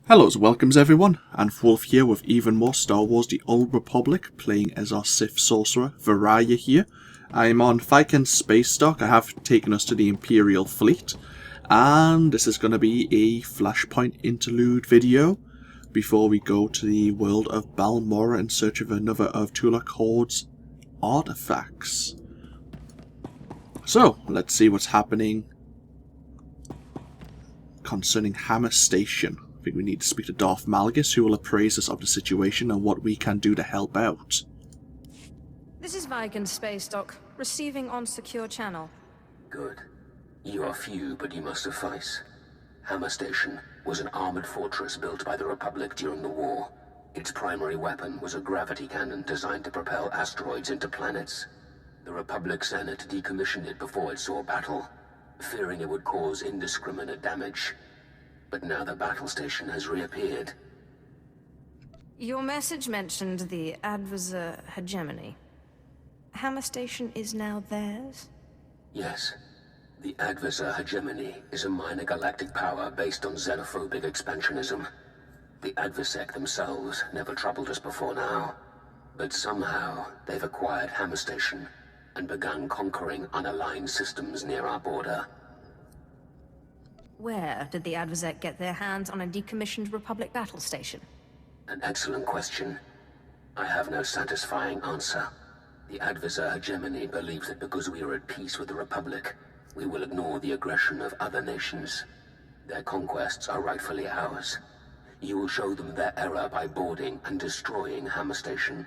Hello, welcomes everyone, AnthWolf here with even more Star Wars The Old Republic, playing as our Sith sorcerer, Varaya here. I am on Vykan's space dock. I have taken us to the Imperial fleet, and this is going to be a Flashpoint interlude video before we go to the world of Balmora in search of another of Tulak Horde's artifacts. So, let's see what's happening concerning Hammer Station. I think we need to speak to Darth Malgus, who will appraise us of the situation and what we can do to help out. This is Vykan's space dock, receiving on secure channel. Good. You are few, but you must suffice. Hammer Station was an armored fortress built by the Republic during the war. Its primary weapon was a gravity cannon designed to propel asteroids into planets. The Republic Senate decommissioned it before it saw battle, fearing it would cause indiscriminate damage. But now the battle station has reappeared. Your message mentioned the AnthWolf hegemony. Hammer Station is now theirs? Yes. The AnthWolf hegemony is a minor galactic power based on xenophobic expansionism. The AnthWolf themselves never troubled us before now. But somehow, they've acquired Hammer Station and begun conquering unaligned systems near our border. Where did the AnthWolf get their hands on a decommissioned Republic battle station? An excellent question. I have no satisfying answer. The AnthWolf hegemony believes that because we are at peace with the Republic, we will ignore the aggression of other nations. Their conquests are rightfully ours. You will show them their error by boarding and destroying Hammer Station.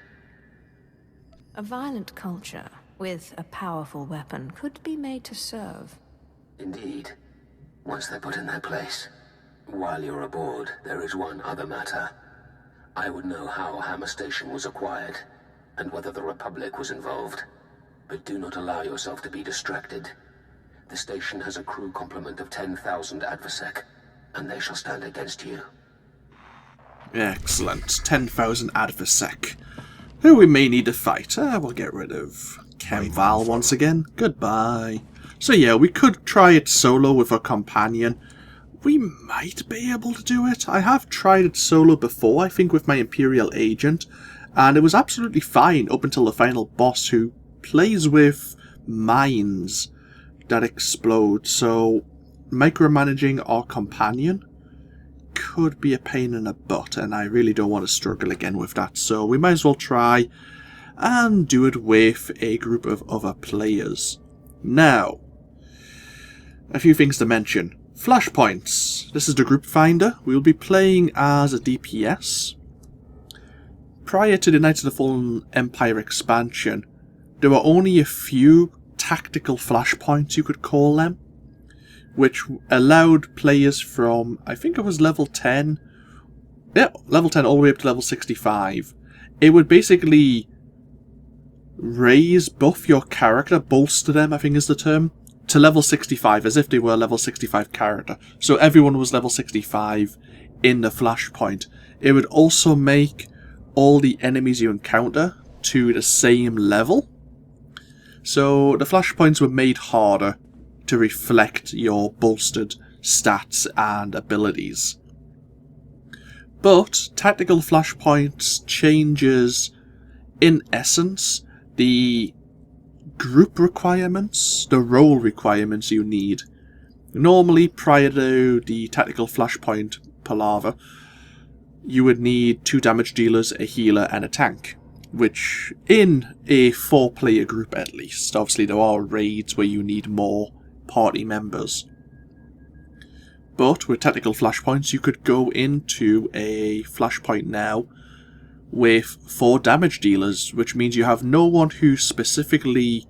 A violent culture with a powerful weapon could be made to serve. Indeed. Once they're put in their place. While you're aboard, there is one other matter. I would know how Hammer Station was acquired, and whether the Republic was involved. But do not allow yourself to be distracted. The station has a crew complement of 10,000 AnthWolf, and they shall stand against you. Excellent. 10,000 AnthWolf. Who we may need to fight. We'll get rid of Kemval once again. Goodbye. So yeah, we could try it solo with a companion. We might be able to do it. I have tried it solo before, I think with my Imperial agent, and it was absolutely fine up until the final boss, who plays with mines that explode. So micromanaging our companion could be a pain in the butt, and I really don't want to struggle again with that. So we might as well try and do it with a group of other players. Now, a few things to mention. Flashpoints. This is the group finder. We will be playing as a DPS. Prior to the Knights of the Fallen Empire expansion, there were only a few tactical flashpoints, you could call them, which allowed players from, I think it was level 10, yeah, level 10 all the way up to level 65. It would basically buff your character, bolster them, I think is the term, to level 65, as if they were a level 65 character. So everyone was level 65 in the Flashpoint. It would also make all the enemies you encounter to the same level. So the Flashpoints were made harder to reflect your bolstered stats and abilities. But tactical Flashpoints changes, in essence, the group requirements, the role requirements you need. Normally, prior to the tactical Flashpoint palaver, you would need 2 damage dealers, a healer, and a tank. Which, in a 4-player group at least. Obviously, there are raids where you need more party members. But with tactical Flashpoints, you could go into a Flashpoint now with 4 damage dealers, which means you have no one who specifically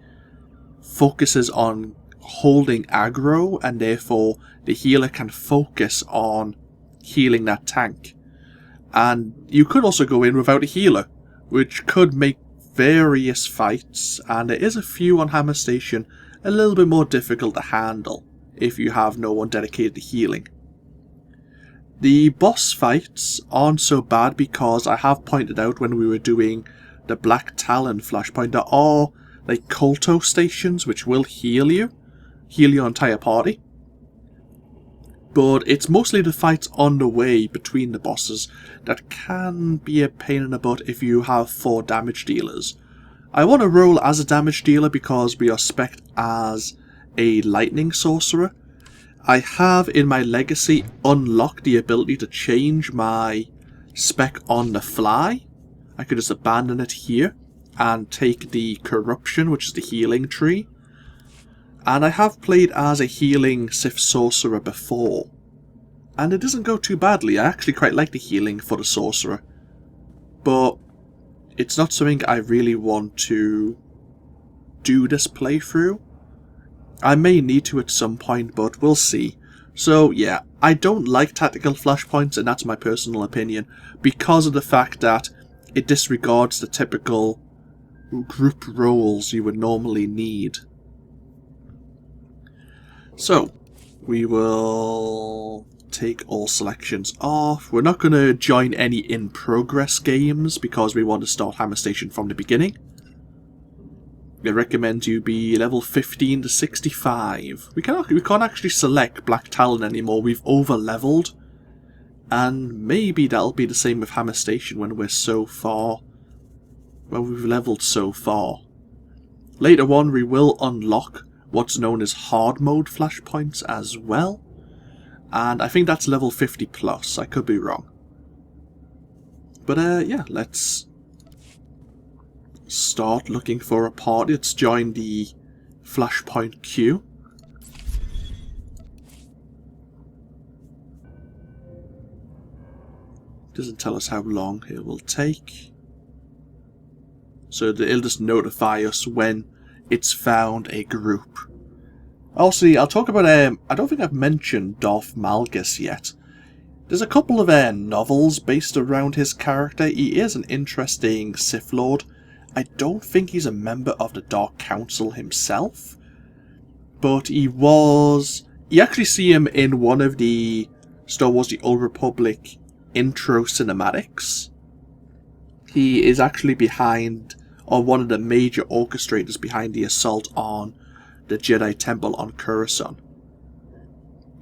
focuses on holding aggro, and therefore the healer can focus on healing that tank. And you could also go in without a healer, which could make various fights, and there is a few on Hammer Station, a little bit more difficult to handle if you have no one dedicated to healing. The boss fights aren't so bad because I have pointed out when we were doing the Black Talon Flashpoint, there are like Kolto stations which will heal your entire party. but it's mostly the fights on the way between the bosses that can be a pain in the butt if you have 4 damage dealers. I want to roll as a damage dealer because we are spec'd as a lightning sorcerer. I have in my legacy unlocked the ability to change my spec on the fly. I could just abandon it here and take the corruption, which is the healing tree. And I have played as a healing Sith sorcerer before, and it doesn't go too badly. I actually quite like the healing for the sorcerer, but it's not something I really want to do this playthrough. I may need to at some point, but we'll see. So yeah, I don't like tactical flashpoints, and that's my personal opinion, because of the fact that it disregards the typical group roles you would normally need. So, we will take all selections off. We're not going to join any in-progress games because we want to start Hammer Station from the beginning. I recommend you be level 15 to 65. We can't actually select Black Talon anymore. We've over-leveled. And maybe that'll be the same with Hammer Station when we're so far. Well, we've leveled so far. Later on, we will unlock what's known as hard mode flashpoints as well. And I think that's level 50 plus. I could be wrong. But yeah, let's start looking for a party. Let's join the Flashpoint queue. Doesn't tell us how long it will take. So it'll just notify us when it's found a group. Also, I'll talk about, I don't think I've mentioned Darth Malgus yet. There's a couple of novels based around his character. He is an interesting Sith Lord. I don't think he's a member of the Dark Council himself. But you actually see him in one of the Star Wars The Old Republic intro cinematics. He is actually behind, or one of the major orchestrators behind the assault on the Jedi Temple on Coruscant.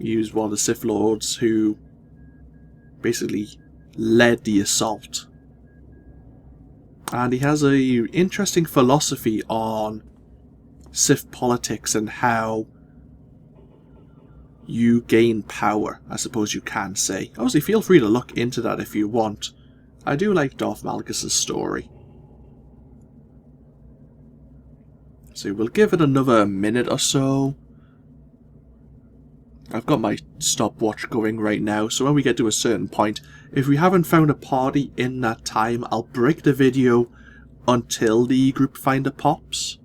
He was one of the Sith Lords who basically led the assault. And he has a interesting philosophy on Sith politics and how you gain power, I suppose you can say. Obviously, feel free to look into that if you want. I do like Darth Malgus' story. So we'll give it another minute or so. I've got my stopwatch going right now, so when we get to a certain point, if we haven't found a party in that time, I'll break the video until the group finder pops.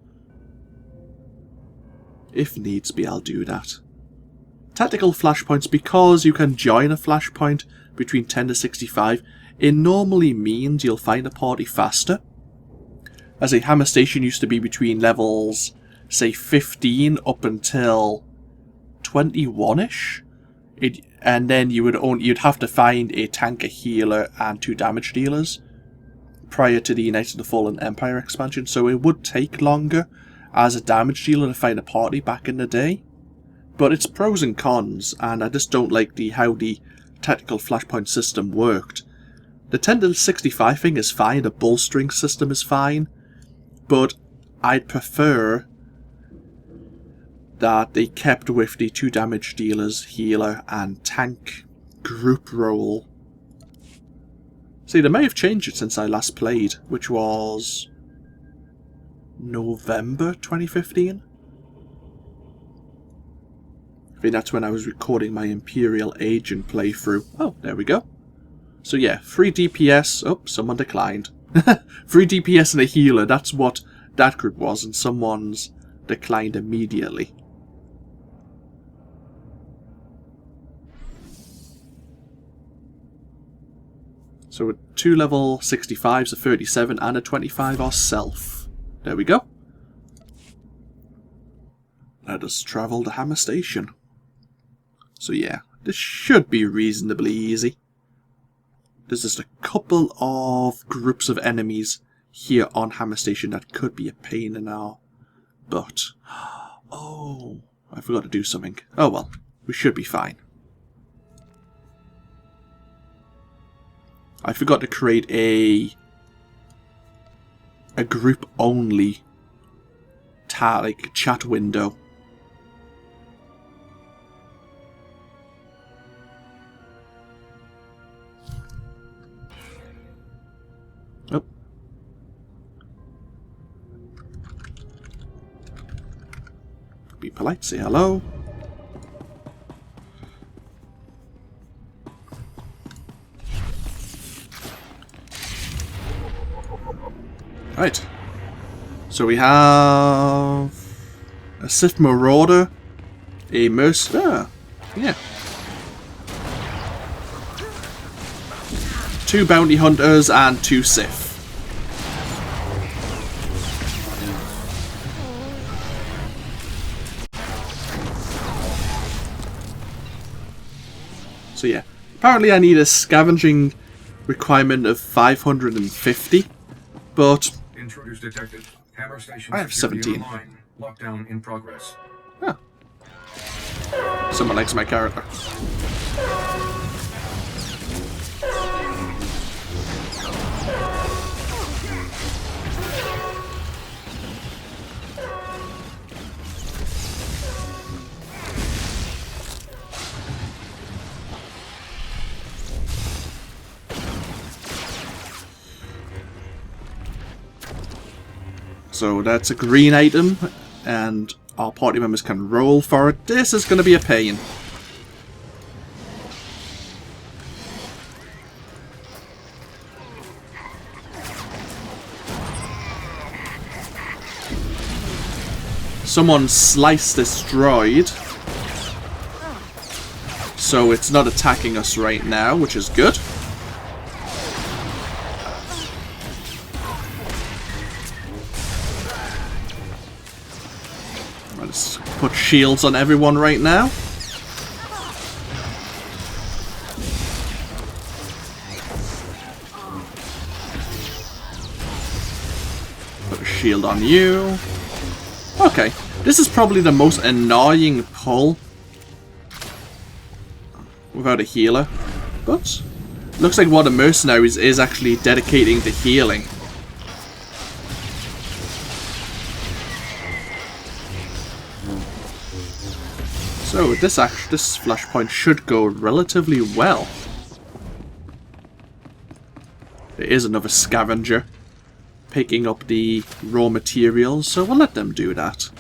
If needs be, I'll do that. Tactical flashpoints, because you can join a flashpoint between 10 to 65, it normally means you'll find a party faster. As a Hammer Station used to be between levels, say 15 up until 21-ish, and then you'd have to find a tank, a healer, and 2 damage dealers prior to the Knights of the Fallen Empire expansion. So it would take longer as a damage dealer to find a party back in the day. But it's pros and cons, and I just don't like how the tactical flashpoint system worked. The 10 to 65 thing is fine, the bolstering system is fine, but I'd prefer that they kept with the 2 damage dealers, healer, and tank group role. See, they may have changed it since I last played, which was November 2015? I think that's when I was recording my Imperial Agent playthrough. Oh, there we go. So yeah, 3 DPS. Oh, someone declined. 3 DPS and a healer, that's what that group was, and someone's declined immediately. So with 2 level 65s, a 37 and a 25 ourself. There we go. Let us travel to Hammer Station. So yeah, this should be reasonably easy. There's just a couple of groups of enemies here on Hammer Station that could be a pain in our butt. Oh, I forgot to do something. Oh well, we should be fine. I forgot to create a group only like chat window. Oh. Be polite, say hello. Right. So we have a Sith Marauder, a Mercer, yeah. 2 Bounty Hunters and 2 Sith. So yeah, apparently I need a scavenging requirement of 550, but intruders detected. Hammer station I have 17. online. Lockdown in progress. Huh. Someone likes my character. So that's a green item, and our party members can roll for it. This is going to be a pain. Someone sliced this droid, so it's not attacking us right now, which is good. Let's put shields on everyone right now. Put a shield on you. Okay, this is probably the most annoying pull without a healer, but looks like one of the mercenaries is actually dedicating to healing. So this flashpoint should go relatively well. There is another scavenger picking up the raw materials, so we'll let them do that.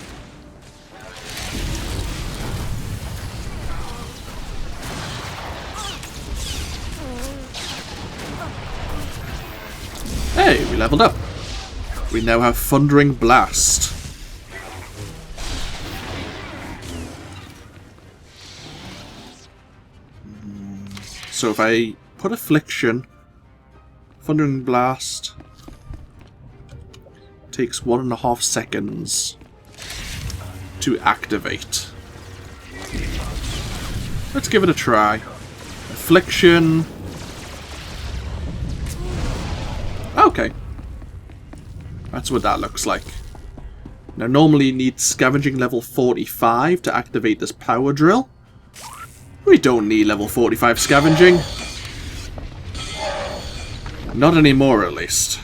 Hey, we leveled up. We now have Thundering Blast. So if I put Affliction, Thundering Blast takes 1.5 seconds to activate. Let's give it a try. Affliction. Okay. That's what that looks like. Now normally you need Scavenging level 45 to activate this power drill. We don't need level 45 Scavenging. Not anymore, at least.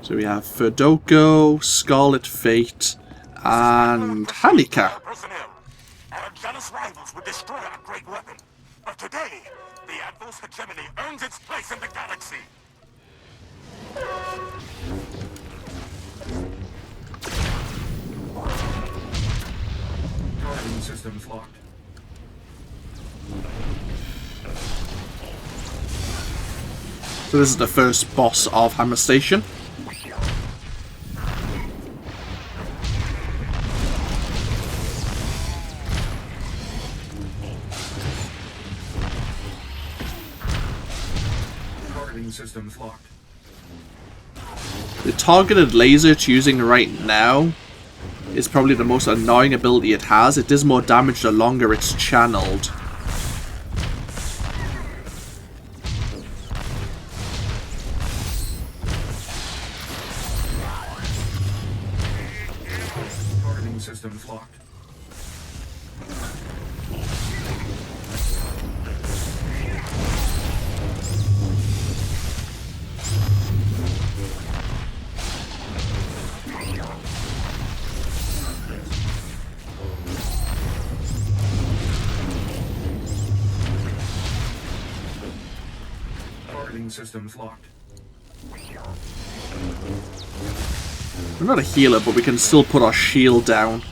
So we have Ferdoko, Scarlet Fate, and Hanika. Personnel. Our jealous rivals would destroy our great weapon. But today, the AnthWolf hegemony earns its place in the galaxy. Targeting systems locked. So this is the first boss of Hammer Station. Targeting systems locked. The targeted laser it's using right now is probably the most annoying ability it has. It does more damage the longer it's channeled. Targeting systems locked. Recording systems locked. We're not a healer, but we can still put our shield down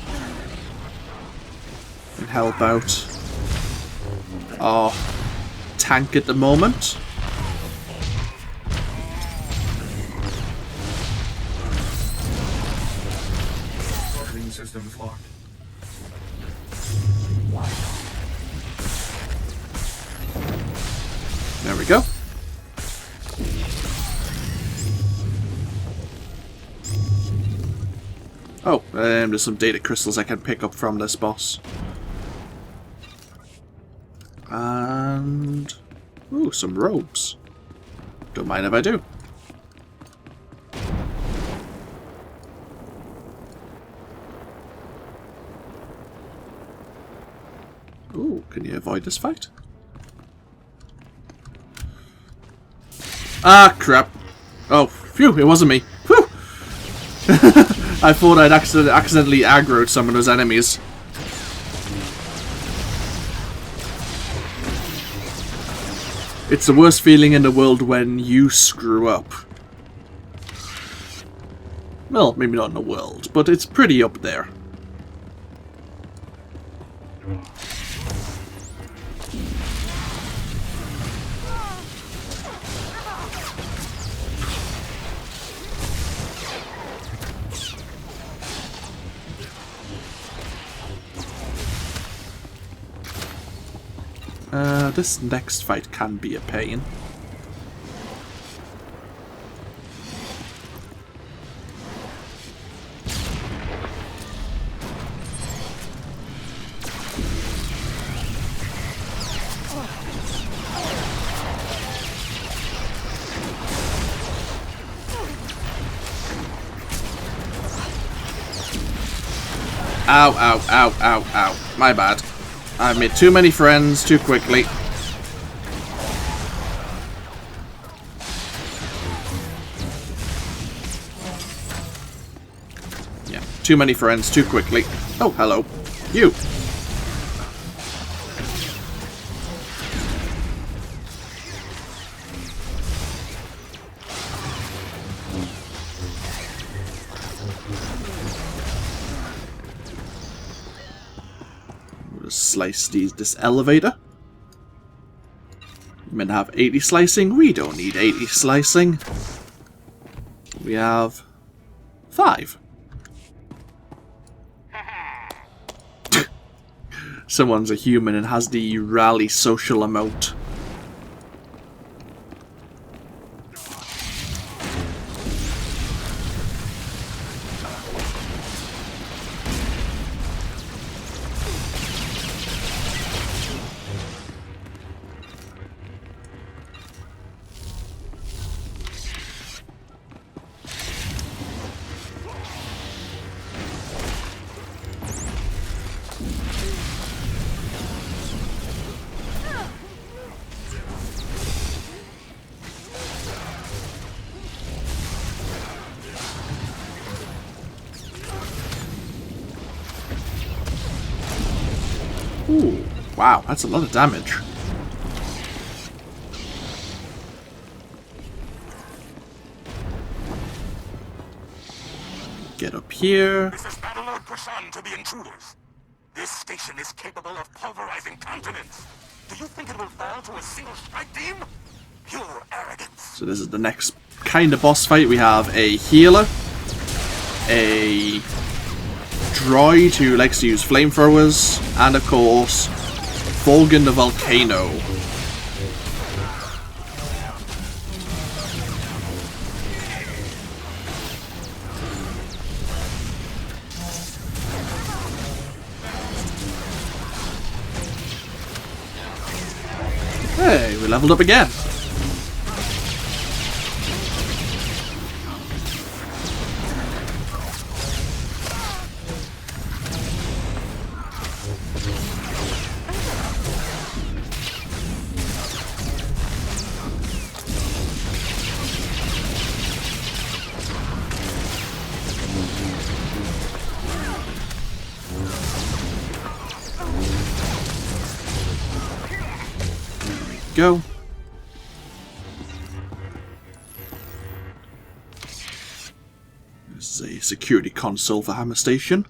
and help out our tank at the moment. Recording systems locked. There we go. Oh, there's some data crystals I can pick up from this boss. And... ooh, some robes. Don't mind if I do. Ooh, can you avoid this fight? Ah, crap. Oh, phew, it wasn't me. Whew! I thought I'd accidentally aggroed some of those enemies. It's the worst feeling in the world when you screw up. Well, maybe not in the world, but it's pretty up there. This next fight can be a pain. Ow, ow, ow, ow, ow. My bad. I've made too many friends too quickly. Yeah, too many friends too quickly. Oh, hello. You. Slice this elevator. We're meant to have 80 slicing. We don't need 80 slicing. We have 5. Someone's a human and has the rally social emote. Ooh, wow, that's a lot of damage. Get up here. This is Battle Lord Krishan to the intruders. This station is capable of pulverizing continents. Do you think it will fall to a single strike team? Pure arrogance. So this is the next kind of boss fight. We have a healer, a droid who likes to use flamethrowers, and of course, Volgan the Volcano. Hey, we leveled up again. Go. security console for Hammer Station.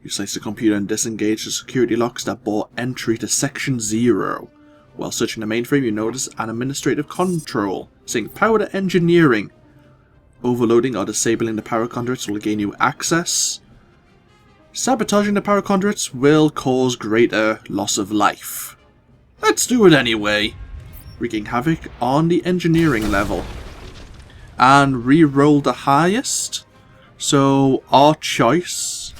You slice the computer and disengage the security locks that bar entry to Section 0. While searching the mainframe, you notice an administrative control saying power to engineering. Overloading or disabling the power conduits will gain you access. Sabotaging the power conduits will cause greater loss of life. Let's do it anyway. Wreaking havoc on the engineering level. And re-roll the highest. So our choice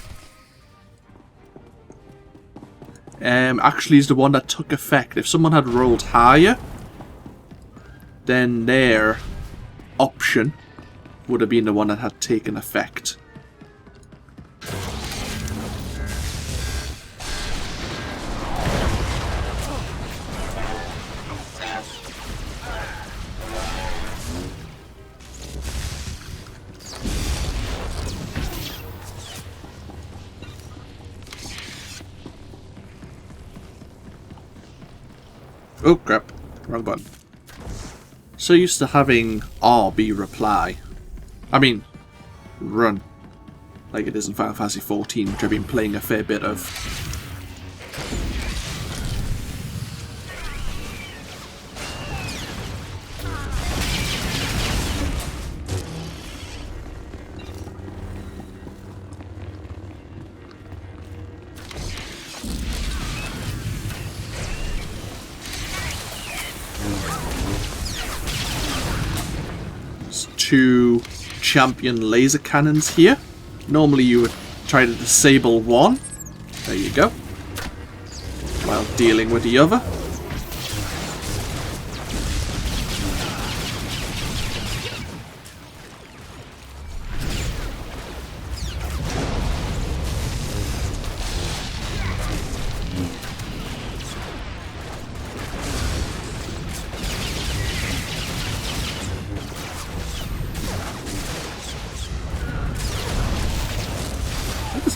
actually is the one that took effect. If someone had rolled higher, then their option would have been the one that had taken effect. Oh crap, wrong button. So used to having R be reply. I mean, run. Like it is in Final Fantasy XIV, which I've been playing a fair bit of. Two champion laser cannons here. Normally you would try to disable one. There you go. While dealing with the other.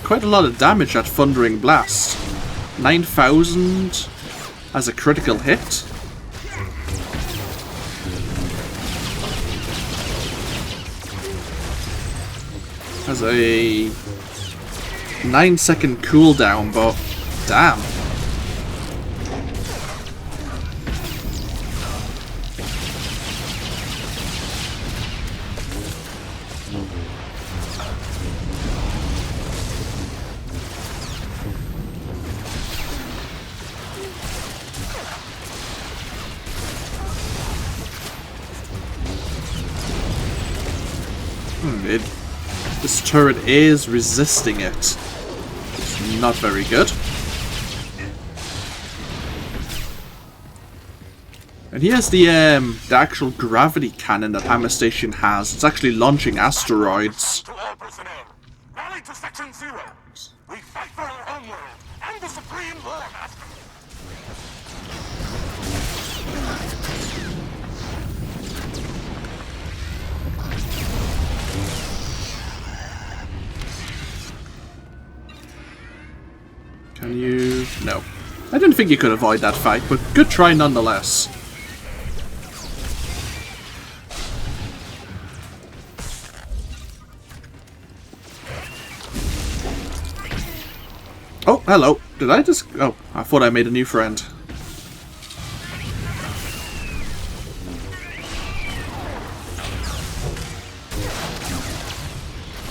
Quite a lot of damage that Thundering Blast. 9,000 as a critical hit. Has a 9-second cooldown, but damn. This turret is resisting it. It's not very good. And here's the actual gravity cannon that Hammer Station has. It's actually launching asteroids. To all personnel, rally to Section 0. We fight for our homeworld and the Supreme War Master. Can you... No. I didn't think you could avoid that fight, but good try nonetheless. Oh, hello. Did I just... Oh, I thought I made a new friend.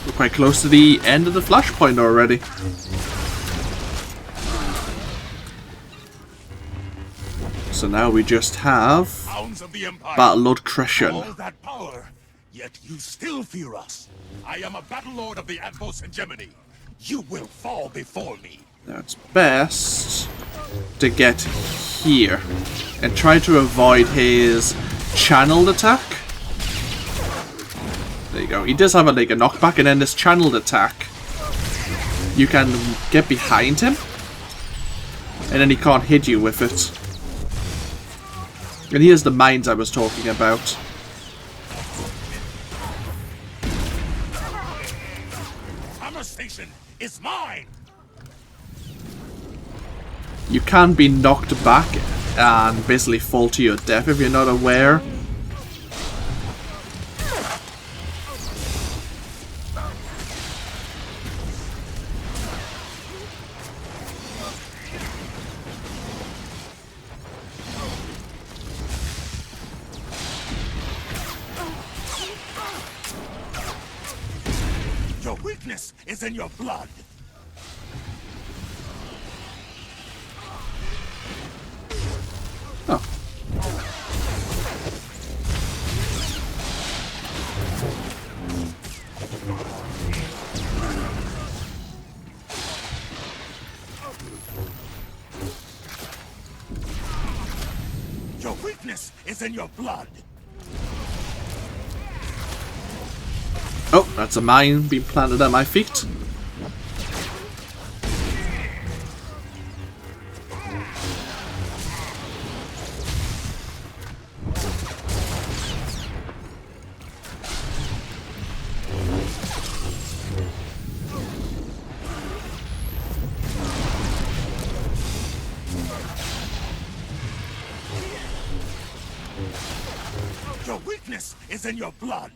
We're quite close to the end of the Flashpoint already. So now we just have Battle Lord Crescent. All that power, yet you still fear us. I am a Battle Lord of the AnthWolf Hegemony. You will fall before me. Now it's best to get here and try to avoid his channeled attack. There you go. He does have a knockback, and then this channeled attack, you can get behind him, and then he can't hit you with it. And here's the mines I was talking about. Hammer Station is mine. You can be knocked back and basically fall to your death if you're not aware. weakness is in your blood. Oh. Your weakness is in your blood. Oh, that's a mine being planted at my feet. Your weakness is in your blood.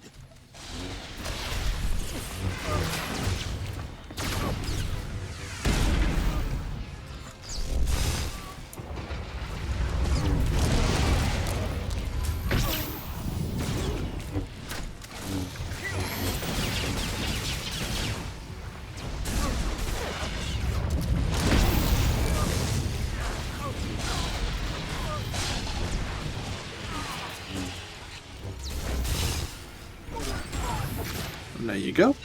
And there you go.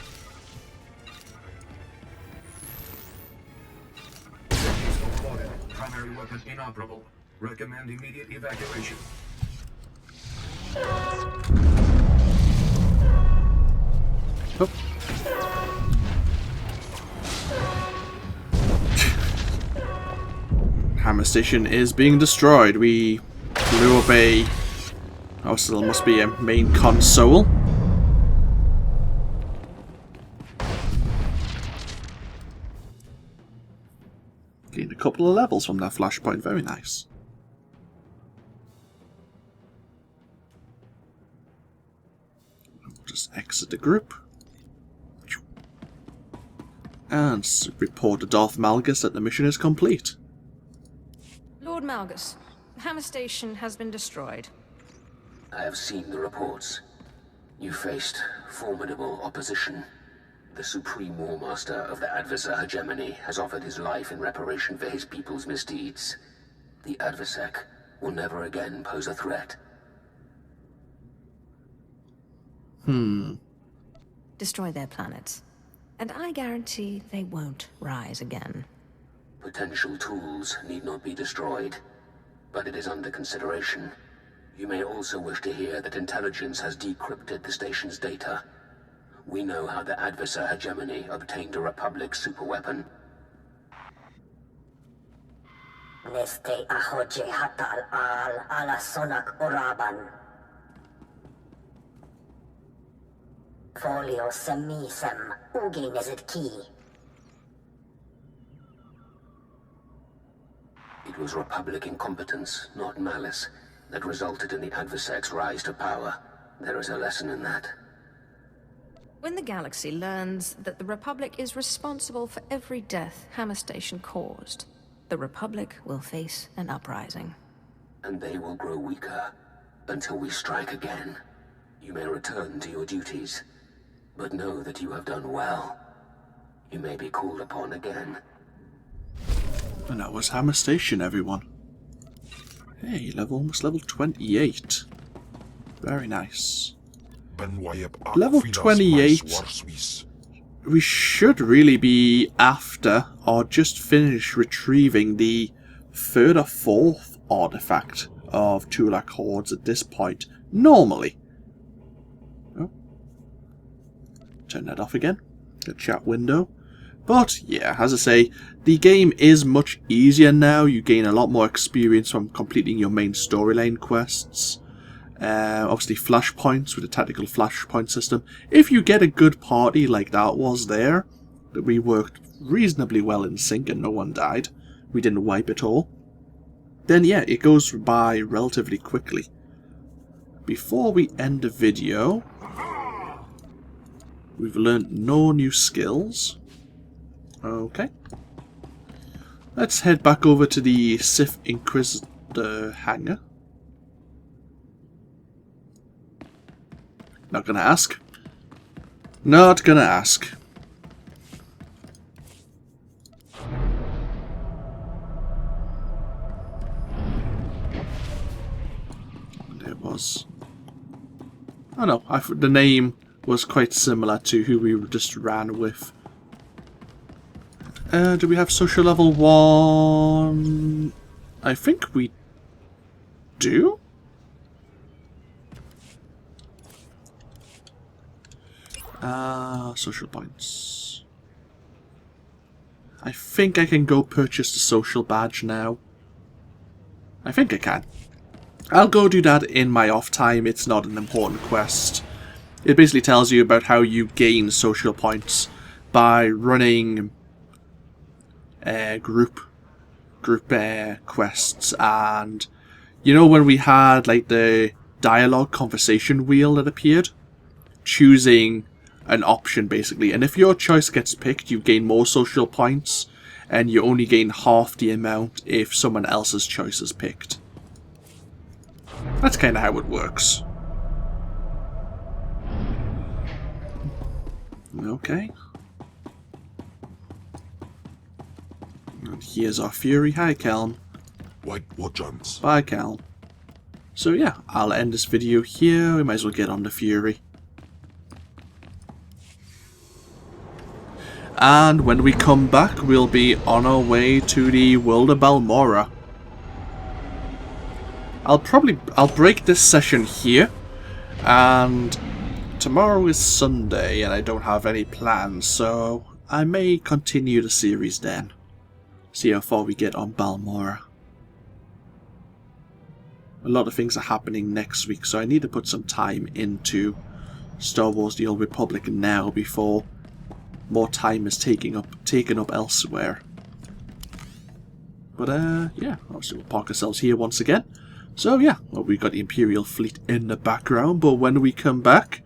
Pistol loaded. Primary weapon inoperable. Recommend immediate evacuation. Oh. Hammer station is being destroyed. We blew up a... Oh, so there must be a main console. Gained a couple of levels from that flashpoint. Very nice. Just exit the group. And report to Darth Malgus that the mission is complete. Lord Malgus, the Hammer Station has been destroyed. I have seen the reports. You faced formidable opposition. The Supreme Warmaster of the Adversar Hegemony has offered his life in reparation for his people's misdeeds. The Adversec will never again pose a threat. Destroy their planets. And I guarantee they won't rise again. Potential tools need not be destroyed, but it is under consideration. You may also wish to hear that intelligence has decrypted the station's data. We know how the Adversar Hegemony obtained a Republic superweapon. Neste ahoje hatal al ala sonak oraban. Folio semisem ugi nezit ki. It was Republic incompetence, not malice, that resulted in the Adversec's rise to power. There is a lesson in that. When the galaxy learns that the Republic is responsible for every death Hammer Station caused, the Republic will face an uprising. And they will grow weaker until we strike again. You may return to your duties, but know that you have done well. You may be called upon again. And that was Hammer Station, everyone. Hey, almost level 28. Very nice. Level 28, we should really be after or just finish retrieving the third or fourth artifact of Tulak Hordes at this point. Normally. Oh. Turn that off again. The chat window. But yeah, as I say, the game is much easier now. You gain a lot more experience from completing your main storyline quests. Obviously flashpoints with the tactical flashpoint system. If you get a good party like that was there, that we worked reasonably well in sync and no one died, we didn't wipe it all, then yeah, it goes by relatively quickly. Before we end the video, we've learned no new skills. Okay. Let's head back over to the Sith Inquisitor hangar. Not gonna ask. Not gonna ask. was. Oh no, the name was quite similar to who we just ran with. Do we have social level 1? I think we do? Social points. I think I can go purchase the social badge now. I think I can. I'll go do that in my off time. It's not an important quest. It basically tells you about how you gain social points by running group quests. And you know when we had like the dialogue conversation wheel that appeared? Choosing an option basically, and if your choice gets picked you gain more social points, and you only gain half the amount if someone else's choice is picked. That's kind of how it works. Okay. And here's our Fury. Hi, Kelm. What jumps? Bye, Kelm. So yeah, I'll end this video here. We might as well get on the Fury. And when we come back, we'll be on our way to the world of Balmora. I'll break this session here, and tomorrow is Sunday and I don't have any plans, so I may continue the series then. See how far we get on Balmora. A lot of things are happening next week, so I need to put some time into Star Wars The Old Republic now before more time is taken up elsewhere. But yeah, obviously we'll park ourselves here once again. So yeah, well, we've got the Imperial fleet in the background, but when we come back,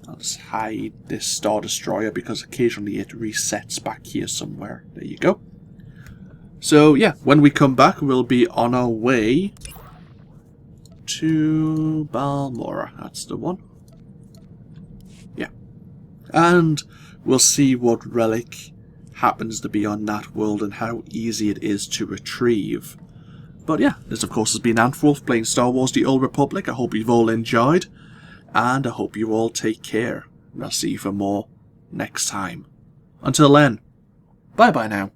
I'll just hide this Star Destroyer because occasionally it resets back here somewhere. There you go. So yeah, when we come back, we'll be on our way to Balmora. That's the one. Yeah. And we'll see what relic happens to be on that world and how easy it is to retrieve. But yeah, this of course has been AnthWolf playing Star Wars The Old Republic. I hope you've all enjoyed, and I hope you all take care. And I'll see you for more next time. Until then, bye bye now.